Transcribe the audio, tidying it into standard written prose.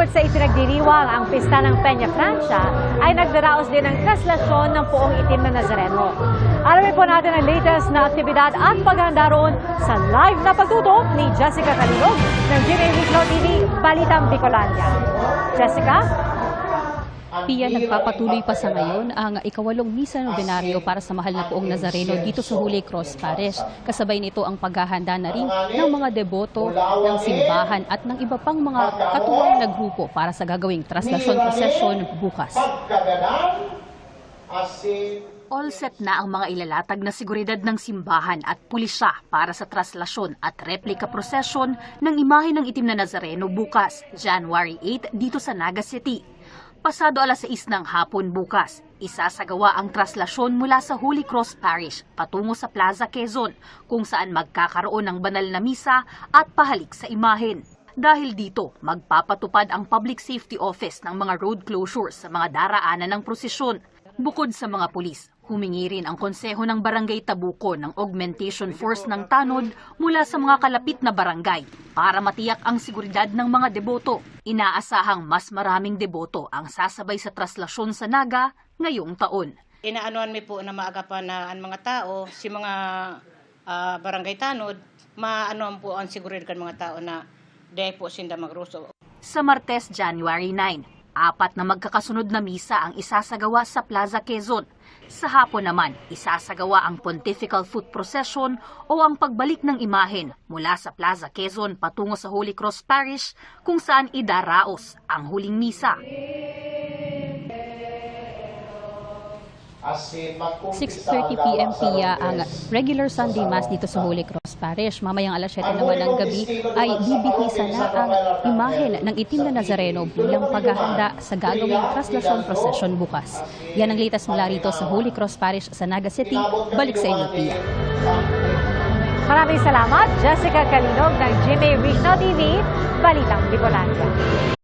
Bukod sa ipinagdiriwang ang pista ng Peña Francia, ay nagdaraos din ng traslasyon ng Poong Itim na Nazareno. Alamin po natin ang latest na aktibidad at paghahanda roon sa live na pagtutok ni Jessica Calinog ng GMA Weeklo TV, Balitang Bicolania. Jessica? Pia, nagpapatuloy pa sa ngayon ang ikawalong misa nobenaryo para sa mahal na Poong Nazareno dito sa Holy Cross Parish. Kasabay nito ang paghahanda na rin ng mga deboto ng simbahan at ng iba pang mga katuwang na grupo para sa gagawing traslasyon prosesyon bukas. All set na ang mga ilalatag na seguridad ng simbahan at pulisya para sa traslasyon at replika prosesyon ng imahe ng Itim na Nazareno bukas, January 8 dito sa Naga City. Pasado alas 6 ng hapon bukas, isasagawa ang traslasyon mula sa Holy Cross Parish patungo sa Plaza Quezon, kung saan magkakaroon ng banal na misa at pahalik sa imahen. Dahil dito, magpapatupad ang Public Safety Office ng mga road closures sa mga daraanan ng prosesyon. Bukod sa mga pulis, humingi rin ang konseho ng Barangay Tabuco ng augmentation force ng tanod mula sa mga kalapit na barangay para matiyak ang seguridad ng mga deboto. Inaasahang mas maraming deboto ang sasabay sa traslasyon sa Naga ngayong taon. Inaanoan mi po na maagapan na ang mga tao, si mga barangay tanod, maanoan po ang seguridad kan mga tao na dahil po sinda magruso. Sa Martes, January 9, 4 na magkakasunod na misa ang isasagawa sa Plaza Quezon. Sa hapon naman, isasagawa ang Pontifical Foot Procession o ang pagbalik ng imahen mula sa Plaza Quezon patungo sa Holy Cross Parish kung saan idaraos ang huling misa. 6:30 p.m. Pia ang regular Sunday Mass dito sa Holy Cross Parish. Mamayang alas 7 naman ng gabi ay bibihisa na ang imahen ng Itim na Nazareno bilang paghahanda sa gagawing traslasyon procession bukas. Yan ang latest mula rito sa Holy Cross Parish sa Naga City. Balik sa inyo, Pia. Maraming salamat, Jessica Calinog ng GMA Weeklo TV, Balitang Bicolania.